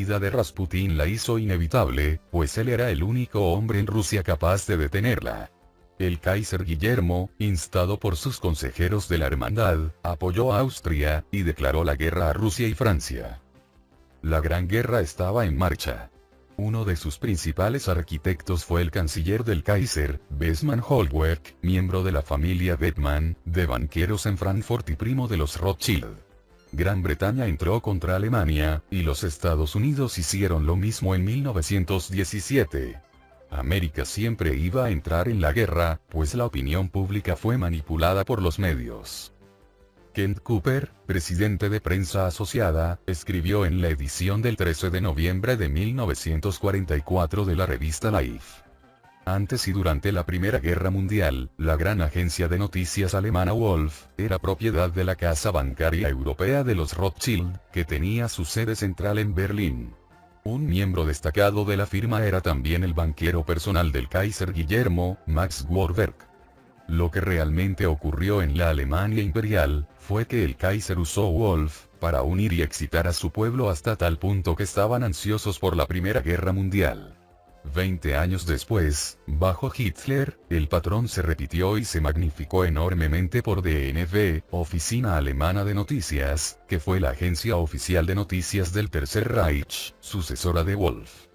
caída de Rasputín la hizo inevitable, pues él era el único hombre en Rusia capaz de detenerla. El Kaiser Guillermo, instado por sus consejeros de la hermandad, apoyó a Austria, y declaró la guerra a Rusia y Francia. La Gran Guerra estaba en marcha. Uno de sus principales arquitectos fue el canciller del Kaiser, Bethmann Hollweg, miembro de la familia Bethmann, de banqueros en Frankfurt y primo de los Rothschild. Gran Bretaña entró contra Alemania, y los Estados Unidos hicieron lo mismo en 1917. América siempre iba a entrar en la guerra, pues la opinión pública fue manipulada por los medios. Kent Cooper, presidente de Prensa Asociada, escribió en la edición del 13 de noviembre de 1944 de la revista Life. Antes y durante la Primera Guerra Mundial, la gran agencia de noticias alemana Wolf, era propiedad de la casa bancaria europea de los Rothschild, que tenía su sede central en Berlín. Un miembro destacado de la firma era también el banquero personal del Kaiser Guillermo, Max Warburg. Lo que realmente ocurrió en la Alemania imperial, fue que el Kaiser usó Wolf, para unir y excitar a su pueblo hasta tal punto que estaban ansiosos por la Primera Guerra Mundial. 20 años después, bajo Hitler, el patrón se repitió y se magnificó enormemente por DNV, Oficina Alemana de Noticias, que fue la agencia oficial de noticias del Tercer Reich, sucesora de Wolf.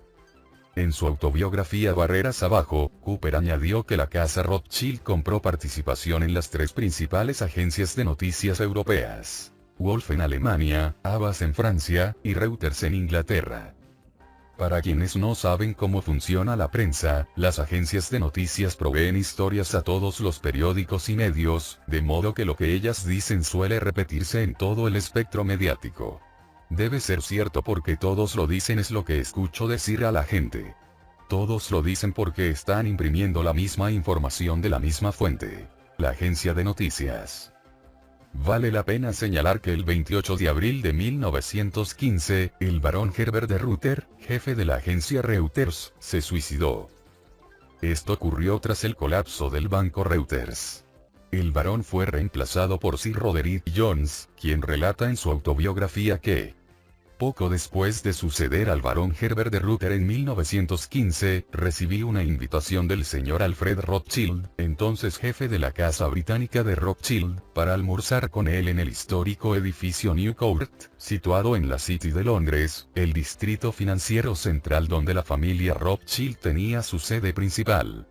En su autobiografía Barreras Abajo, Cooper añadió que la casa Rothschild compró participación en las tres principales agencias de noticias europeas: Wolf en Alemania, Havas en Francia, y Reuters en Inglaterra. Para quienes no saben cómo funciona la prensa, las agencias de noticias proveen historias a todos los periódicos y medios, de modo que lo que ellas dicen suele repetirse en todo el espectro mediático. Debe ser cierto porque todos lo dicen, es lo que escucho decir a la gente. Todos lo dicen porque están imprimiendo la misma información de la misma fuente, la agencia de noticias. Vale la pena señalar que el 28 de abril de 1915, el barón Herbert de Reuter, jefe de la agencia Reuters, se suicidó. Esto ocurrió tras el colapso del banco Reuters. El barón fue reemplazado por Sir Roderick Jones, quien relata en su autobiografía que, poco después de suceder al barón Herbert de Reuter en 1915, recibí una invitación del señor Alfred Rothschild, entonces jefe de la casa británica de Rothschild, para almorzar con él en el histórico edificio New Court, situado en la City de Londres, el distrito financiero central donde la familia Rothschild tenía su sede principal.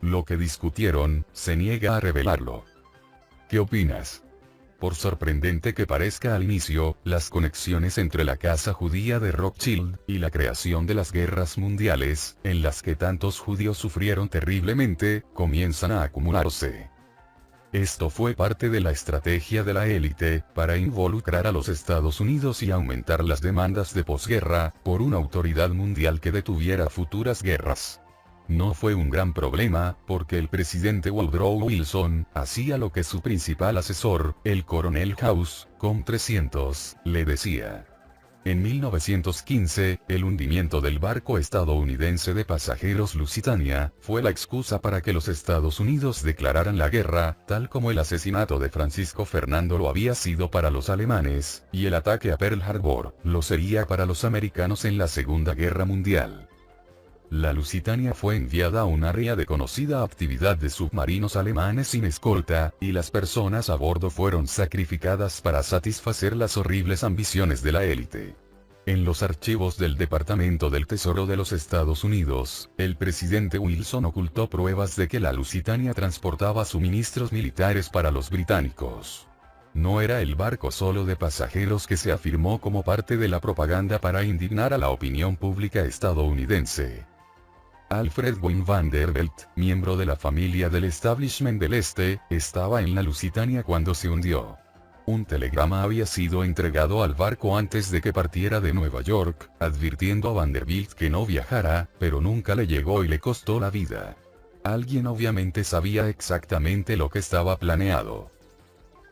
Lo que discutieron, se niega a revelarlo. ¿Qué opinas? Por sorprendente que parezca al inicio, las conexiones entre la casa judía de Rothschild, y la creación de las guerras mundiales, en las que tantos judíos sufrieron terriblemente, comienzan a acumularse. Esto fue parte de la estrategia de la élite, para involucrar a los Estados Unidos y aumentar las demandas de posguerra, por una autoridad mundial que detuviera futuras guerras. No fue un gran problema, porque el presidente Woodrow Wilson, hacía lo que su principal asesor, el coronel House, com 300, le decía. En 1915, el hundimiento del barco estadounidense de pasajeros Lusitania, fue la excusa para que los Estados Unidos declararan la guerra, tal como el asesinato de Francisco Fernando lo había sido para los alemanes, y el ataque a Pearl Harbor, lo sería para los americanos en la Segunda Guerra Mundial. La Lusitania fue enviada a un área de conocida actividad de submarinos alemanes sin escolta, y las personas a bordo fueron sacrificadas para satisfacer las horribles ambiciones de la élite. En los archivos del Departamento del Tesoro de los Estados Unidos, el presidente Wilson ocultó pruebas de que la Lusitania transportaba suministros militares para los británicos. No era el barco solo de pasajeros que se afirmó como parte de la propaganda para indignar a la opinión pública estadounidense. Alfred Wynne Vanderbilt, miembro de la familia del establishment del Este, estaba en la Lusitania cuando se hundió. Un telegrama había sido entregado al barco antes de que partiera de Nueva York, advirtiendo a Vanderbilt que no viajara, pero nunca le llegó y le costó la vida. Alguien obviamente sabía exactamente lo que estaba planeado.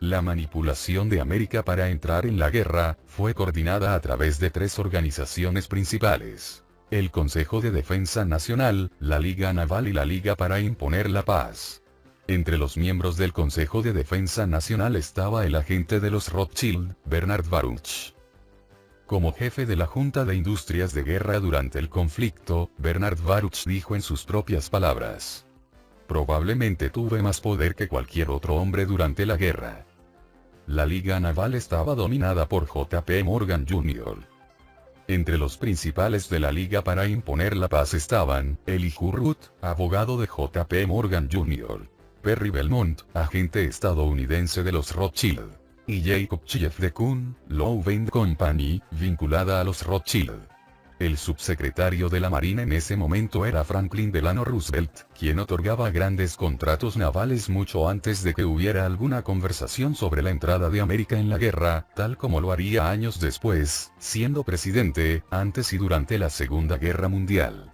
La manipulación de América para entrar en la guerra, fue coordinada a través de tres organizaciones principales: el Consejo de Defensa Nacional, la Liga Naval y la Liga para imponer la paz. Entre los miembros del Consejo de Defensa Nacional estaba el agente de los Rothschild, Bernard Baruch. Como jefe de la Junta de Industrias de Guerra durante el conflicto, Bernard Baruch dijo en sus propias palabras: "Probablemente tuve más poder que cualquier otro hombre durante la guerra". La Liga Naval estaba dominada por J.P. Morgan Jr. Entre los principales de la Liga para imponer la paz estaban, Elihu Root, abogado de J.P. Morgan Jr., Perry Belmont, agente estadounidense de los Rothschild, y Jacob Chief de Kuhn, Lowe and Company, vinculada a los Rothschild. El subsecretario de la Marina en ese momento era Franklin Delano Roosevelt, quien otorgaba grandes contratos navales mucho antes de que hubiera alguna conversación sobre la entrada de América en la guerra, tal como lo haría años después, siendo presidente, antes y durante la Segunda Guerra Mundial.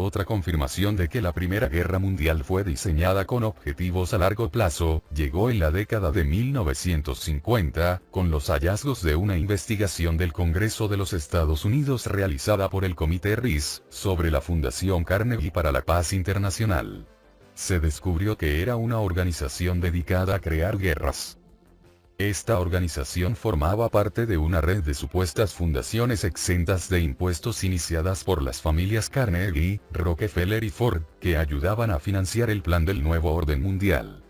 Otra confirmación de que la Primera Guerra Mundial fue diseñada con objetivos a largo plazo, llegó en la década de 1950, con los hallazgos de una investigación del Congreso de los Estados Unidos realizada por el Comité Reese, sobre la Fundación Carnegie para la Paz Internacional. Se descubrió que era una organización dedicada a crear guerras. Esta organización formaba parte de una red de supuestas fundaciones exentas de impuestos iniciadas por las familias Carnegie, Rockefeller y Ford, que ayudaban a financiar el plan del nuevo orden mundial.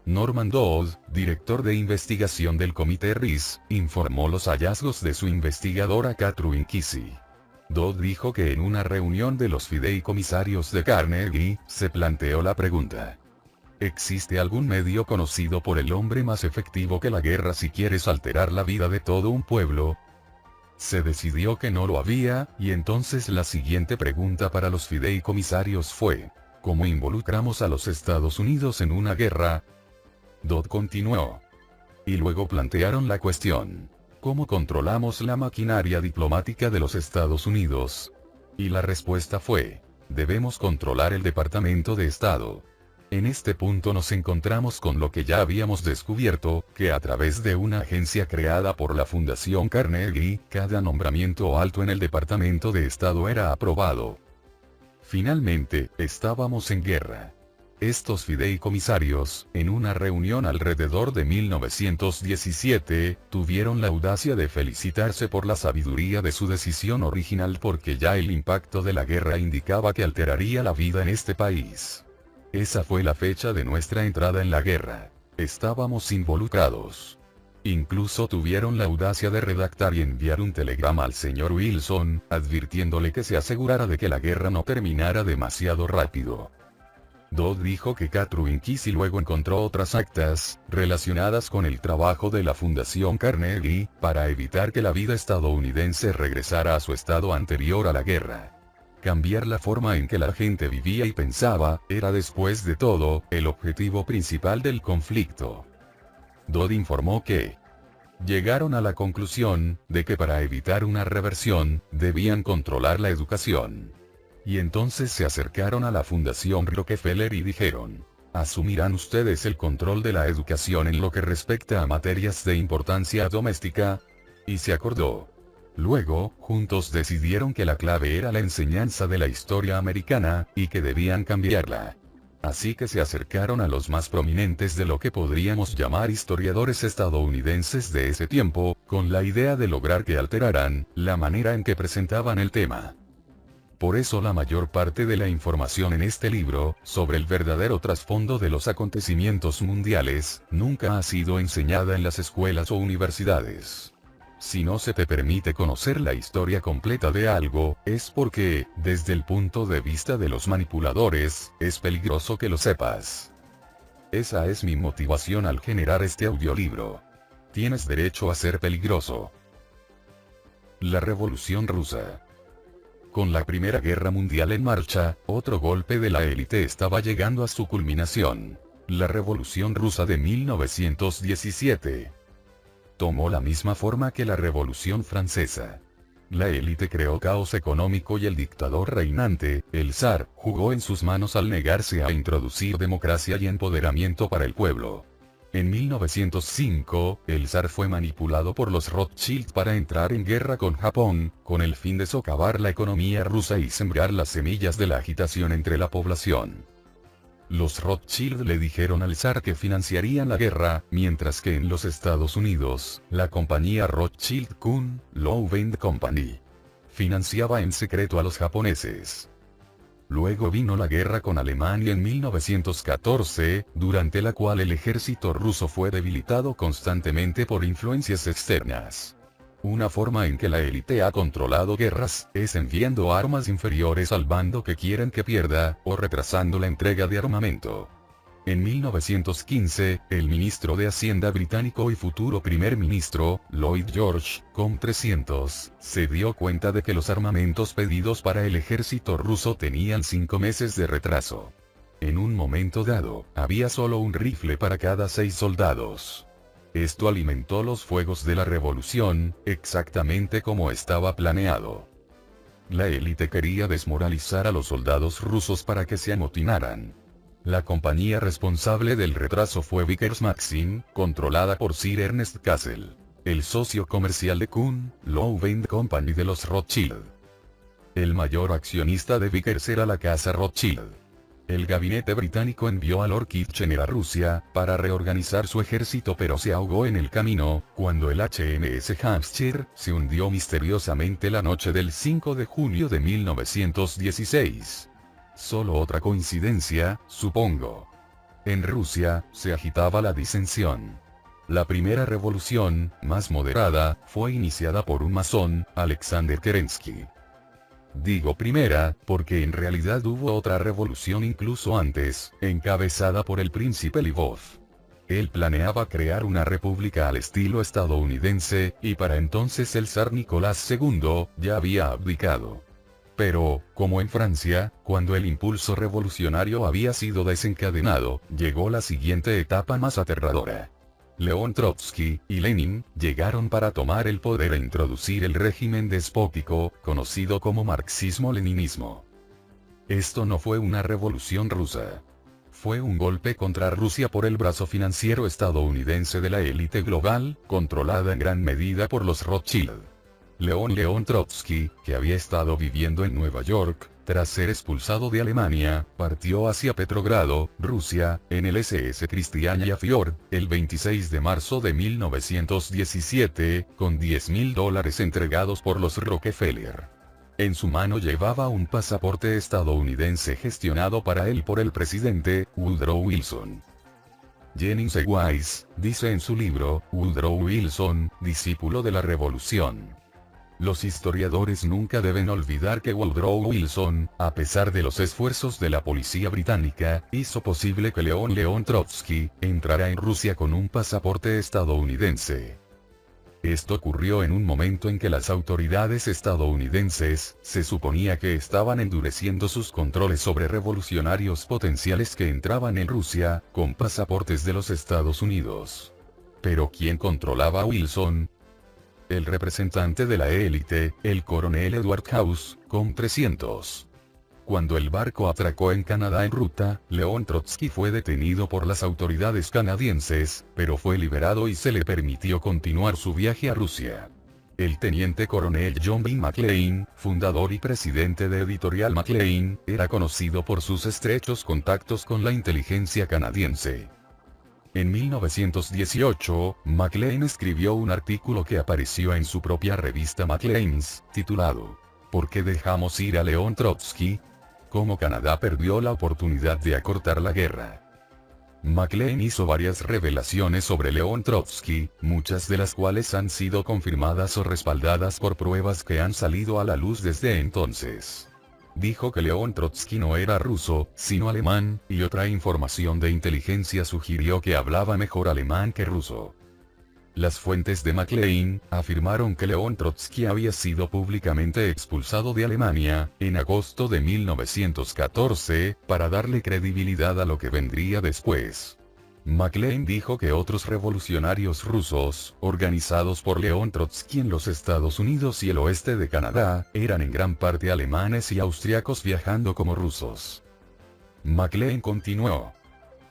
Norman Dodd, director de investigación del Comité Reese, informó los hallazgos de su investigadora Catherine Kesey. Dodd dijo que en una reunión de los fideicomisarios de Carnegie, se planteó la pregunta: ¿existe algún medio conocido por el hombre más efectivo que la guerra si quieres alterar la vida de todo un pueblo? Se decidió que no lo había, y entonces la siguiente pregunta para los fideicomisarios fue: ¿cómo involucramos a los Estados Unidos en una guerra? Dodd continuó. Y luego plantearon la cuestión: ¿cómo controlamos la maquinaria diplomática de los Estados Unidos? Y la respuesta fue: debemos controlar el Departamento de Estado. En este punto nos encontramos con lo que ya habíamos descubierto, que a través de una agencia creada por la Fundación Carnegie, cada nombramiento alto en el Departamento de Estado era aprobado. Finalmente, estábamos en guerra. Estos fideicomisarios, en una reunión alrededor de 1917, tuvieron la audacia de felicitarse por la sabiduría de su decisión original porque ya el impacto de la guerra indicaba que alteraría la vida en este país. Esa fue la fecha de nuestra entrada en la guerra. Estábamos involucrados. Incluso tuvieron la audacia de redactar y enviar un telegrama al señor Wilson, advirtiéndole que se asegurara de que la guerra no terminara demasiado rápido. Dodd dijo que Catherine Kesey luego encontró otras actas, relacionadas con el trabajo de la Fundación Carnegie, para evitar que la vida estadounidense regresara a su estado anterior a la guerra. Cambiar la forma en que la gente vivía y pensaba, era después de todo, el objetivo principal del conflicto. Dodd informó que llegaron a la conclusión, de que para evitar una reversión, debían controlar la educación. Y entonces se acercaron a la Fundación Rockefeller y dijeron: ¿asumirán ustedes el control de la educación en lo que respecta a materias de importancia doméstica? Y se acordó. Luego, juntos decidieron que la clave era la enseñanza de la historia americana, y que debían cambiarla. Así que se acercaron a los más prominentes de lo que podríamos llamar historiadores estadounidenses de ese tiempo, con la idea de lograr que alteraran la manera en que presentaban el tema. Por eso la mayor parte de la información en este libro, sobre el verdadero trasfondo de los acontecimientos mundiales, nunca ha sido enseñada en las escuelas o universidades. Si no se te permite conocer la historia completa de algo, es porque, desde el punto de vista de los manipuladores, es peligroso que lo sepas. Esa es mi motivación al generar este audiolibro. Tienes derecho a ser peligroso. La Revolución Rusa. Con la Primera Guerra Mundial en marcha, otro golpe de la élite estaba llegando a su culminación. La Revolución Rusa de 1917. Tomó la misma forma que la Revolución Francesa. La élite creó caos económico y el dictador reinante, el zar, jugó en sus manos al negarse a introducir democracia y empoderamiento para el pueblo. En 1905, el zar fue manipulado por los Rothschild para entrar en guerra con Japón, con el fin de socavar la economía rusa y sembrar las semillas de la agitación entre la población. Los Rothschild le dijeron al zar que financiarían la guerra, mientras que en los Estados Unidos, la compañía Rothschild-Kuhn, Low and Company, financiaba en secreto a los japoneses. Luego vino la guerra con Alemania en 1914, durante la cual el ejército ruso fue debilitado constantemente por influencias externas. Una forma en que la élite ha controlado guerras, es enviando armas inferiores al bando que quieren que pierda, o retrasando la entrega de armamento. En 1915, el ministro de Hacienda británico y futuro primer ministro, Lloyd George, con 300, se dio cuenta de que los armamentos pedidos para el ejército ruso tenían 5 meses de retraso. En un momento dado, había solo un rifle para cada 6 soldados. Esto alimentó los fuegos de la revolución, exactamente como estaba planeado. La élite quería desmoralizar a los soldados rusos para que se amotinaran. La compañía responsable del retraso fue Vickers Maxim, controlada por Sir Ernest Cassel, el socio comercial de Kuhn, Low and Company de los Rothschild. El mayor accionista de Vickers era la casa Rothschild. El gabinete británico envió a Lord Kitchener a Rusia, para reorganizar su ejército, pero se ahogó en el camino, cuando el HMS Hampshire se hundió misteriosamente la noche del 5 de junio de 1916. Solo otra coincidencia, supongo. En Rusia, se agitaba la disensión. La primera revolución, más moderada, fue iniciada por un masón, Alexander Kerensky. Digo primera, porque en realidad hubo otra revolución incluso antes, encabezada por el príncipe Lvov. Él planeaba crear una república al estilo estadounidense, y para entonces el zar Nicolás II, ya había abdicado. Pero, como en Francia, cuando el impulso revolucionario había sido desencadenado, llegó la siguiente etapa más aterradora. León Trotsky y Lenin llegaron para tomar el poder e introducir el régimen despótico, conocido como marxismo-leninismo. Esto no fue una revolución rusa. Fue un golpe contra Rusia por el brazo financiero estadounidense de la élite global, controlada en gran medida por los Rothschild. León Trotsky, que había estado viviendo en Nueva York, tras ser expulsado de Alemania, partió hacia Petrogrado, Rusia, en el SS Christiania Fjord, el 26 de marzo de 1917, con $10,000 entregados por los Rockefeller. En su mano llevaba un pasaporte estadounidense gestionado para él por el presidente, Woodrow Wilson. Jennings E. Weiss, dice en su libro, Woodrow Wilson, discípulo de la revolución. Los historiadores nunca deben olvidar que Woodrow Wilson, a pesar de los esfuerzos de la policía británica, hizo posible que León Trotsky entrara en Rusia con un pasaporte estadounidense. Esto ocurrió en un momento en que las autoridades estadounidenses se suponía que estaban endureciendo sus controles sobre revolucionarios potenciales que entraban en Rusia con pasaportes de los Estados Unidos. Pero ¿quién controlaba a Wilson? El representante de la élite, el coronel Edward House, con 300. Cuando el barco atracó en Canadá en ruta, León Trotsky fue detenido por las autoridades canadienses, pero fue liberado y se le permitió continuar su viaje a Rusia. El teniente coronel John B. McLean, fundador y presidente de Editorial Maclean, era conocido por sus estrechos contactos con la inteligencia canadiense. En 1918, McLean escribió un artículo que apareció en su propia revista Maclean's, titulado ¿Por qué dejamos ir a León Trotsky? Cómo Canadá perdió la oportunidad de acortar la guerra. McLean hizo varias revelaciones sobre León Trotsky, muchas de las cuales han sido confirmadas o respaldadas por pruebas que han salido a la luz desde entonces. Dijo que León Trotsky no era ruso, sino alemán, y otra información de inteligencia sugirió que hablaba mejor alemán que ruso. Las fuentes de McLean afirmaron que León Trotsky había sido públicamente expulsado de Alemania, en agosto de 1914, para darle credibilidad a lo que vendría después. McLean dijo que otros revolucionarios rusos, organizados por León Trotsky en los Estados Unidos y el oeste de Canadá, eran en gran parte alemanes y austriacos viajando como rusos. McLean continuó.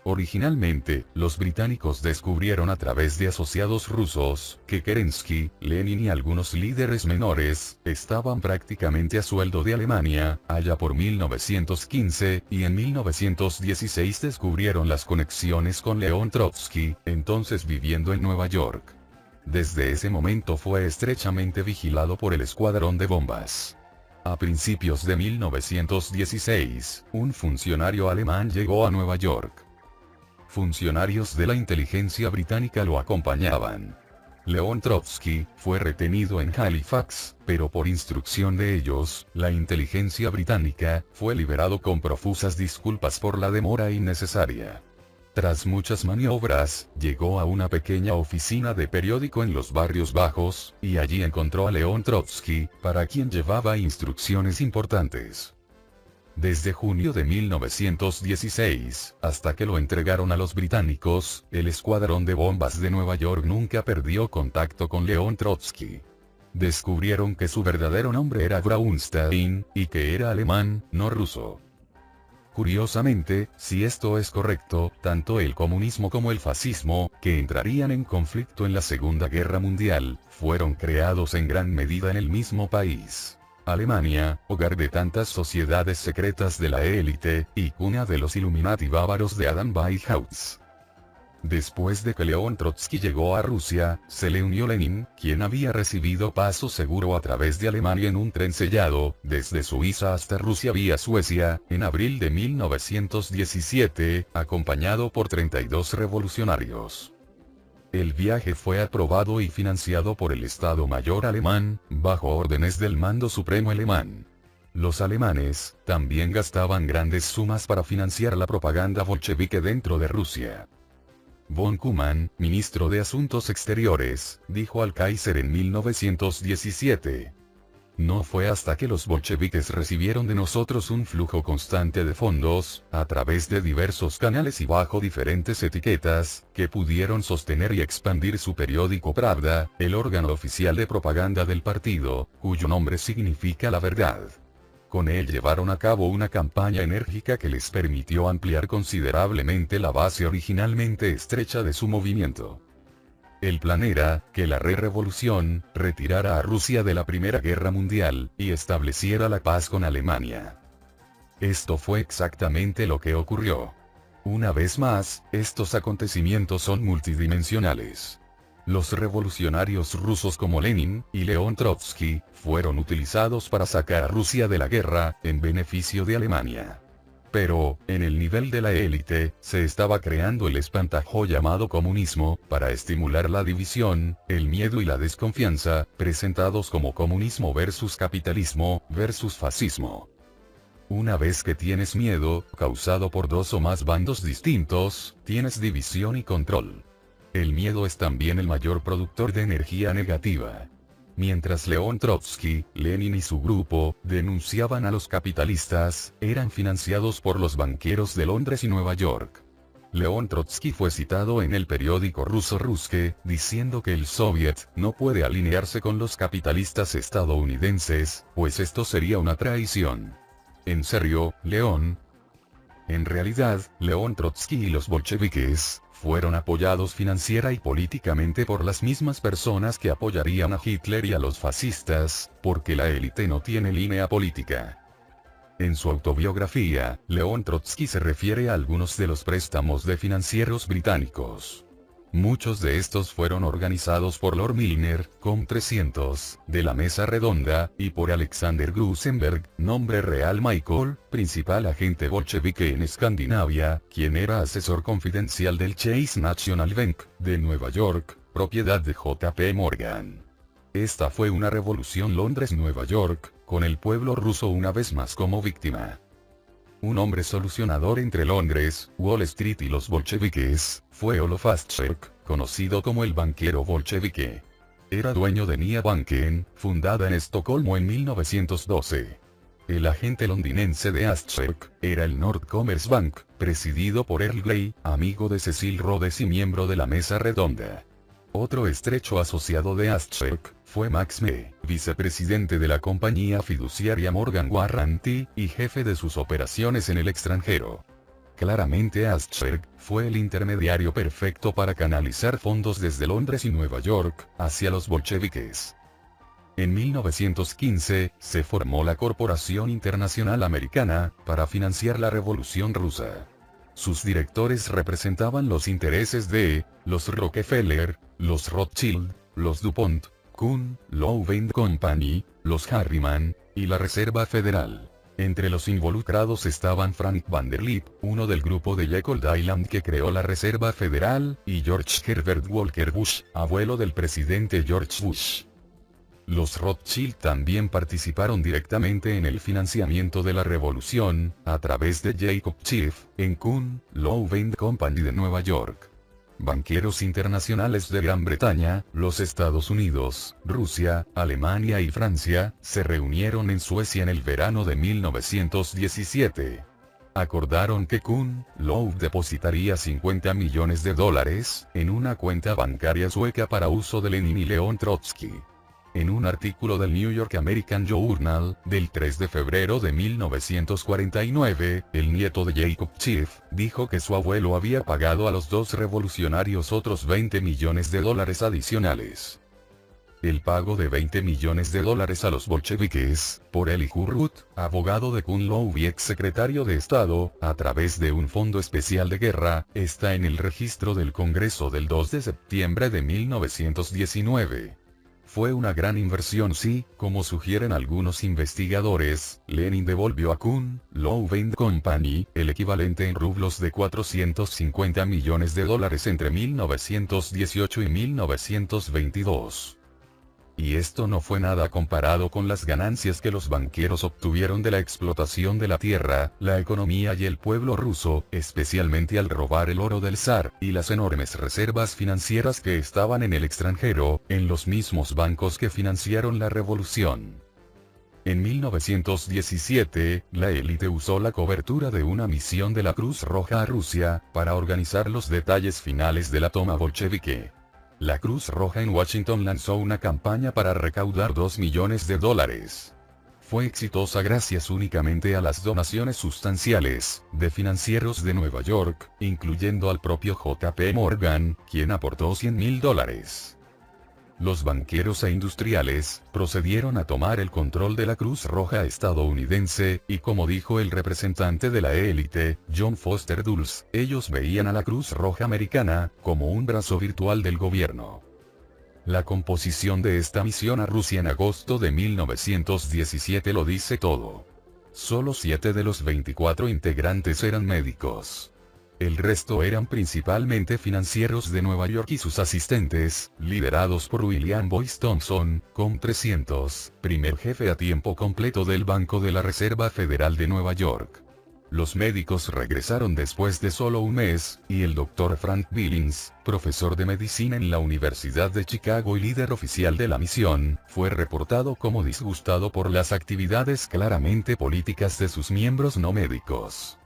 Originalmente, los británicos descubrieron a través de asociados rusos, que Kerensky, Lenin y algunos líderes menores, estaban prácticamente a sueldo de Alemania, allá por 1915, y en 1916 descubrieron las conexiones con León Trotsky, entonces viviendo en Nueva York. Desde ese momento fue estrechamente vigilado por el escuadrón de bombas. A principios de 1916, un funcionario alemán llegó a Nueva York. Funcionarios de la inteligencia británica lo acompañaban. León Trotsky fue retenido en Halifax, pero por instrucción de ellos, la inteligencia británica fue liberado con profusas disculpas por la demora innecesaria. Tras muchas maniobras, llegó a una pequeña oficina de periódico en los barrios bajos, y allí encontró a León Trotsky, para quien llevaba instrucciones importantes. Desde junio de 1916, hasta que lo entregaron a los británicos, el escuadrón de bombas de Nueva York nunca perdió contacto con León Trotsky. Descubrieron que su verdadero nombre era Braunstein, y que era alemán, no ruso. Curiosamente, si esto es correcto, tanto el comunismo como el fascismo, que entrarían en conflicto en la Segunda Guerra Mundial, fueron creados en gran medida en el mismo país. Alemania, hogar de tantas sociedades secretas de la élite, y cuna de los Illuminati bávaros de Adam Weishaupt. Después de que León Trotsky llegó a Rusia, se le unió Lenin, quien había recibido paso seguro a través de Alemania en un tren sellado, desde Suiza hasta Rusia vía Suecia, en abril de 1917, acompañado por 32 revolucionarios. El viaje fue aprobado y financiado por el Estado Mayor alemán, bajo órdenes del Mando Supremo alemán. Los alemanes también gastaban grandes sumas para financiar la propaganda bolchevique dentro de Rusia. Von Kuman, ministro de Asuntos Exteriores, dijo al Kaiser en 1917. No fue hasta que los bolcheviques recibieron de nosotros un flujo constante de fondos, a través de diversos canales y bajo diferentes etiquetas, que pudieron sostener y expandir su periódico Pravda, el órgano oficial de propaganda del partido, cuyo nombre significa la verdad. Con él llevaron a cabo una campaña enérgica que les permitió ampliar considerablemente la base originalmente estrecha de su movimiento. El plan era, que la revolución, retirara a Rusia de la Primera Guerra Mundial, y estableciera la paz con Alemania. Esto fue exactamente lo que ocurrió. Una vez más, estos acontecimientos son multidimensionales. Los revolucionarios rusos como Lenin y León Trotsky fueron utilizados para sacar a Rusia de la guerra, en beneficio de Alemania. Pero, en el nivel de la élite, se estaba creando el espantajo llamado comunismo, para estimular la división, el miedo y la desconfianza, presentados como comunismo versus capitalismo, versus fascismo. Una vez que tienes miedo, causado por dos o más bandos distintos, tienes división y control. El miedo es también el mayor productor de energía negativa. Mientras León Trotsky, Lenin y su grupo, denunciaban a los capitalistas, eran financiados por los banqueros de Londres y Nueva York. León Trotsky fue citado en el periódico ruso Ruske, diciendo que el Soviet no puede alinearse con los capitalistas estadounidenses, pues esto sería una traición. ¿En serio, León? En realidad, León Trotsky y los bolcheviques fueron apoyados financiera y políticamente por las mismas personas que apoyarían a Hitler y a los fascistas, porque la élite no tiene línea política. En su autobiografía, León Trotsky se refiere a algunos de los préstamos de financieros británicos. Muchos de estos fueron organizados por Lord Milner, COM 300, de la Mesa Redonda, y por Alexander Grusenberg, nombre real Michael, principal agente bolchevique en Escandinavia, quien era asesor confidencial del Chase National Bank, de Nueva York, propiedad de J.P. Morgan. Esta fue una revolución Londres-Nueva York, con el pueblo ruso una vez más como víctima. Un hombre solucionador entre Londres, Wall Street y los bolcheviques, fue Olof Astserk, conocido como el banquero bolchevique. Era dueño de Nia Banken, fundada en Estocolmo en 1912. El agente londinense de Astserk era el North Commerce Bank, presidido por Earl Grey, amigo de Cecil Rhodes y miembro de la Mesa Redonda. Otro estrecho asociado de Astserk fue Max Mee, vicepresidente de la compañía fiduciaria Morgan Guaranty, y jefe de sus operaciones en el extranjero. Claramente Aschberg fue el intermediario perfecto para canalizar fondos desde Londres y Nueva York hacia los bolcheviques. En 1915, se formó la Corporación Internacional Americana, para financiar la Revolución Rusa. Sus directores representaban los intereses de, los Rockefeller, los Rothschild, los DuPont, Kuhn, Lowe and Company, los Harriman, y la Reserva Federal. Entre los involucrados estaban Frank Vanderlip, uno del grupo de Jekyll Island que creó la Reserva Federal, y George Herbert Walker Bush, abuelo del presidente George Bush. Los Rothschild también participaron directamente en el financiamiento de la revolución, a través de Jacob Schiff, en Kuhn, Lowe and Company de Nueva York. Banqueros internacionales de Gran Bretaña, los Estados Unidos, Rusia, Alemania y Francia, se reunieron en Suecia en el verano de 1917. Acordaron que Kuhn, Lowe depositaría $50 millones en una cuenta bancaria sueca para uso de Lenin y León Trotsky. En un artículo del New York American Journal, del 3 de febrero de 1949, el nieto de Jacob Schiff, dijo que su abuelo había pagado a los dos revolucionarios otros $20 millones adicionales. El pago de $20 millones a los bolcheviques, por Eli Kurut, abogado de Kuhn Lowe y exsecretario de Estado, a través de un fondo especial de guerra, está en el registro del Congreso del 2 de septiembre de 1919. Fue una gran inversión si, como sugieren algunos investigadores, Lenin devolvió a Kuhn, Lowe and Company, el equivalente en rublos de $450 millones entre 1918 y 1922. Y esto no fue nada comparado con las ganancias que los banqueros obtuvieron de la explotación de la tierra, la economía y el pueblo ruso, especialmente al robar el oro del zar, y las enormes reservas financieras que estaban en el extranjero, en los mismos bancos que financiaron la revolución. En 1917, la élite usó la cobertura de una misión de la Cruz Roja a Rusia, para organizar los detalles finales de la toma bolchevique. La Cruz Roja en Washington lanzó una campaña para recaudar $2 millones. Fue exitosa gracias únicamente a las donaciones sustanciales, de financieros de Nueva York, incluyendo al propio J.P. Morgan, quien aportó $100,000. Los banqueros e industriales, procedieron a tomar el control de la Cruz Roja estadounidense, y como dijo el representante de la élite, John Foster Dulles, ellos veían a la Cruz Roja americana, como un brazo virtual del gobierno. La composición de esta misión a Rusia en agosto de 1917 lo dice todo. Solo 7 de los 24 integrantes eran médicos. El resto eran principalmente financieros de Nueva York y sus asistentes, liderados por William Boyce Thompson, Com 300, primer jefe a tiempo completo del Banco de la Reserva Federal de Nueva York. Los médicos regresaron después de solo un mes, y el Dr. Frank Billings, profesor de medicina en la Universidad de Chicago y líder oficial de la misión, fue reportado como disgustado por las actividades claramente políticas de sus miembros no médicos.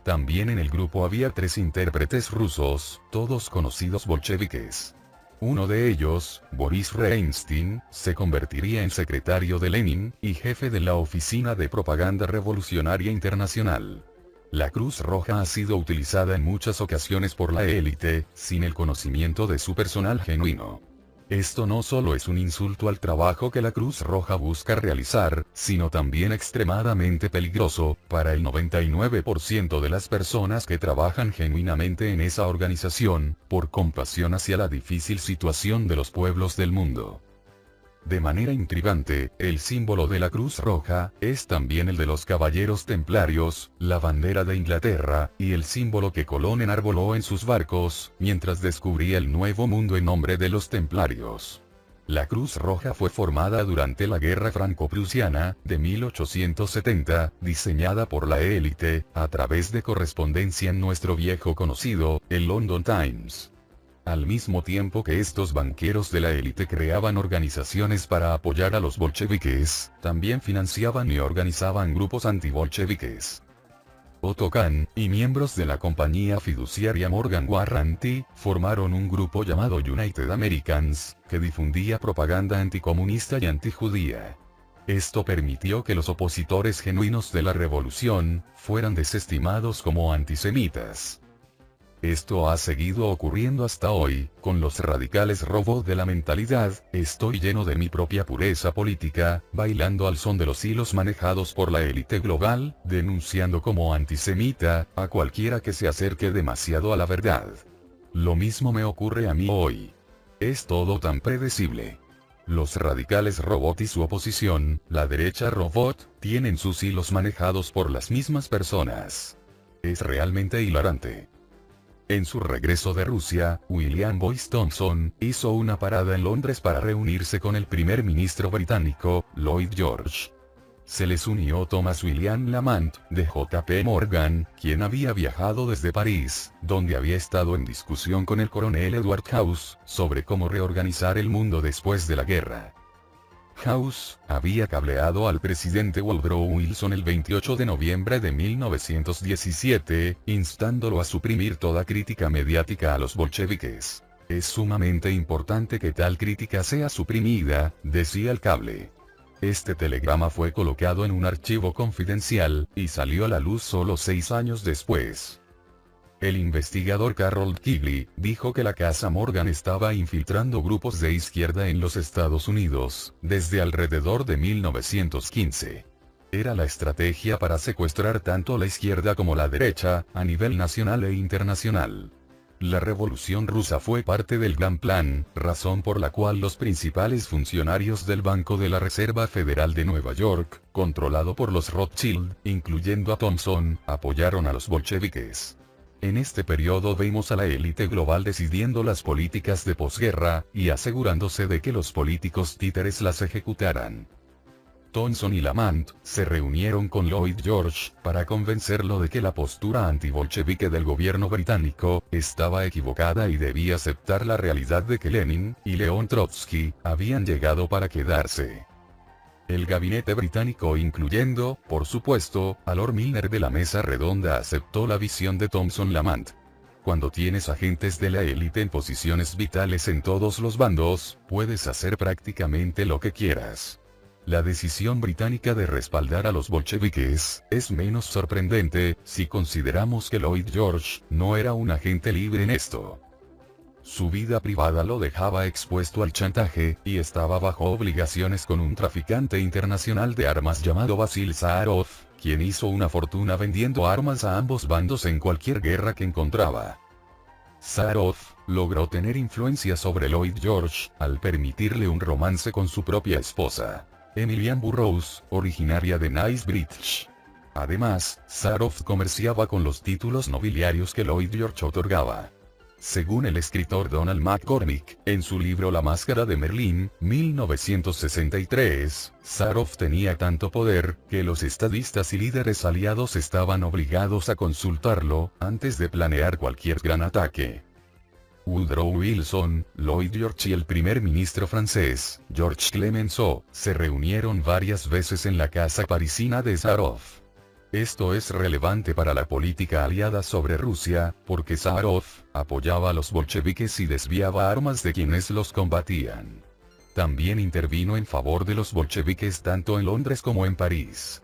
También en el grupo había 3 intérpretes rusos, todos conocidos bolcheviques. Uno de ellos, Boris Reinstein, se convertiría en secretario de Lenin, y jefe de la Oficina de Propaganda Revolucionaria Internacional. La Cruz Roja ha sido utilizada en muchas ocasiones por la élite, sin el conocimiento de su personal genuino. Esto no solo es un insulto al trabajo que la Cruz Roja busca realizar, sino también extremadamente peligroso, para el 99% de las personas que trabajan genuinamente en esa organización, por compasión hacia la difícil situación de los pueblos del mundo. De manera intrigante, el símbolo de la Cruz Roja, es también el de los Caballeros Templarios, la bandera de Inglaterra, y el símbolo que Colón enarboló en sus barcos, mientras descubría el Nuevo Mundo en nombre de los Templarios. La Cruz Roja fue formada durante la Guerra Franco-Prusiana, de 1870, diseñada por la élite, a través de correspondencia en nuestro viejo conocido, el London Times. Al mismo tiempo que estos banqueros de la élite creaban organizaciones para apoyar a los bolcheviques, también financiaban y organizaban grupos antibolcheviques. Otto Kahn, y miembros de la compañía fiduciaria Morgan Guaranty, formaron un grupo llamado United Americans, que difundía propaganda anticomunista y antijudía. Esto permitió que los opositores genuinos de la revolución fueran desestimados como antisemitas. Esto ha seguido ocurriendo hasta hoy, con los radicales robots de la mentalidad. Estoy lleno de mi propia pureza política, bailando al son de los hilos manejados por la élite global, denunciando como antisemita a cualquiera que se acerque demasiado a la verdad. Lo mismo me ocurre a mí hoy. Es todo tan predecible. Los radicales robot y su oposición, la derecha robot, tienen sus hilos manejados por las mismas personas. Es realmente hilarante. En su regreso de Rusia, William Boyce Thompson hizo una parada en Londres para reunirse con el primer ministro británico, Lloyd George. Se les unió Thomas William Lamont, de J.P. Morgan, quien había viajado desde París, donde había estado en discusión con el coronel Edward House, sobre cómo reorganizar el mundo después de la guerra. House había cableado al presidente Woodrow Wilson el 28 de noviembre de 1917, instándolo a suprimir toda crítica mediática a los bolcheviques. Es sumamente importante que tal crítica sea suprimida, decía el cable. Este telegrama fue colocado en un archivo confidencial, y salió a la luz solo 6 años después. El investigador Carroll Quigley dijo que la Casa Morgan estaba infiltrando grupos de izquierda en los Estados Unidos, desde alrededor de 1915. Era la estrategia para secuestrar tanto la izquierda como la derecha, a nivel nacional e internacional. La Revolución Rusa fue parte del Gran Plan, razón por la cual los principales funcionarios del Banco de la Reserva Federal de Nueva York, controlado por los Rothschild, incluyendo a Thompson, apoyaron a los bolcheviques. En este periodo vemos a la élite global decidiendo las políticas de posguerra, y asegurándose de que los políticos títeres las ejecutaran. Thompson y Lamont se reunieron con Lloyd George para convencerlo de que la postura antibolchevique del gobierno británico estaba equivocada y debía aceptar la realidad de que Lenin y León Trotsky habían llegado para quedarse. El gabinete británico, incluyendo, por supuesto, a Lord Milner de la Mesa Redonda, aceptó la visión de Thompson-Lamont. Cuando tienes agentes de la élite en posiciones vitales en todos los bandos, puedes hacer prácticamente lo que quieras. La decisión británica de respaldar a los bolcheviques es menos sorprendente si consideramos que Lloyd George no era un agente libre en esto. Su vida privada lo dejaba expuesto al chantaje, y estaba bajo obligaciones con un traficante internacional de armas llamado Vasil Zárov, quien hizo una fortuna vendiendo armas a ambos bandos en cualquier guerra que encontraba. Zárov logró tener influencia sobre Lloyd George, al permitirle un romance con su propia esposa, Emily Ann Burroughs, originaria de Knightsbridge. Además, Zárov comerciaba con los títulos nobiliarios que Lloyd George otorgaba. Según el escritor Donald McCormick, en su libro La Máscara de Merlín, 1963, Zárov tenía tanto poder, que los estadistas y líderes aliados estaban obligados a consultarlo, antes de planear cualquier gran ataque. Woodrow Wilson, Lloyd George y el primer ministro francés, Georges Clemenceau, se reunieron varias veces en la casa parisina de Zárov. Esto es relevante para la política aliada sobre Rusia, porque Zárov apoyaba a los bolcheviques y desviaba armas de quienes los combatían. También intervino en favor de los bolcheviques tanto en Londres como en París.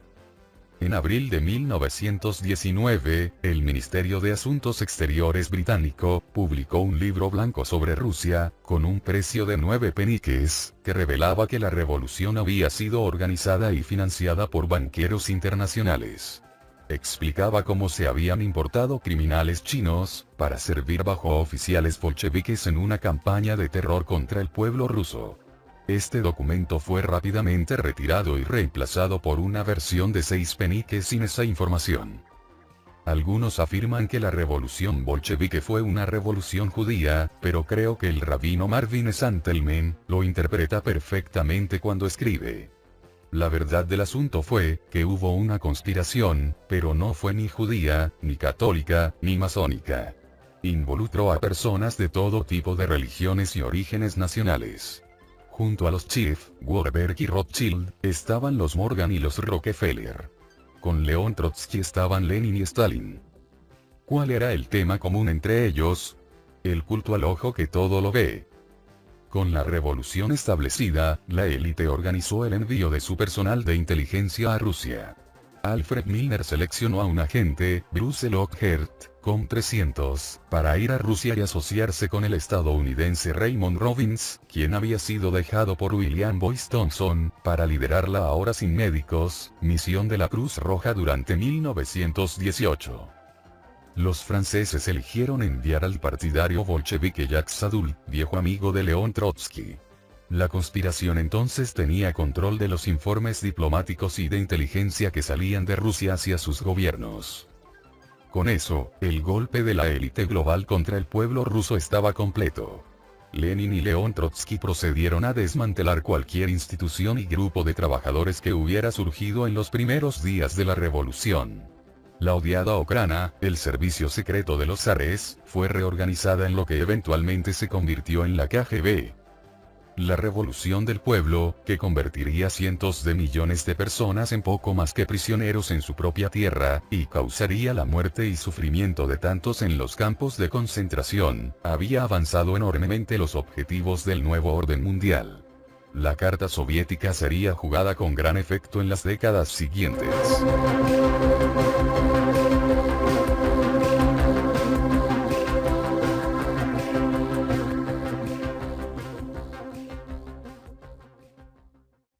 En abril de 1919, el Ministerio de Asuntos Exteriores británico publicó un libro blanco sobre Rusia, con un precio de 9 peniques, que revelaba que la revolución había sido organizada y financiada por banqueros internacionales. Explicaba cómo se habían importado criminales chinos, para servir bajo oficiales bolcheviques en una campaña de terror contra el pueblo ruso. Este documento fue rápidamente retirado y reemplazado por una versión de 6 peniques sin esa información. Algunos afirman que la revolución bolchevique fue una revolución judía, pero creo que el rabino Marvin Santelman lo interpreta perfectamente cuando escribe: la verdad del asunto fue que hubo una conspiración, pero no fue ni judía, ni católica, ni masónica. Involucró a personas de todo tipo de religiones y orígenes nacionales. Junto a los Schiff, Warburg y Rothschild, estaban los Morgan y los Rockefeller. Con León Trotsky estaban Lenin y Stalin. ¿Cuál era el tema común entre ellos? El culto al ojo que todo lo ve. Con la revolución establecida, la élite organizó el envío de su personal de inteligencia a Rusia. Alfred Milner seleccionó a un agente, Bruce Lockhart, con 300, para ir a Rusia y asociarse con el estadounidense Raymond Robbins, quien había sido dejado por William Boyce Thompson, para liderar la ahora sin médicos, misión de la Cruz Roja durante 1918. Los franceses eligieron enviar al partidario bolchevique Jacques Sadoul, viejo amigo de León Trotsky. La conspiración entonces tenía control de los informes diplomáticos y de inteligencia que salían de Rusia hacia sus gobiernos. Con eso, el golpe de la élite global contra el pueblo ruso estaba completo. Lenin y León Trotsky procedieron a desmantelar cualquier institución y grupo de trabajadores que hubiera surgido en los primeros días de la revolución. La odiada Okhrana, el servicio secreto de los zares, fue reorganizada en lo que eventualmente se convirtió en la KGB. La revolución del pueblo, que convertiría cientos de millones de personas en poco más que prisioneros en su propia tierra, y causaría la muerte y sufrimiento de tantos en los campos de concentración, había avanzado enormemente los objetivos del nuevo orden mundial. La carta soviética sería jugada con gran efecto en las décadas siguientes.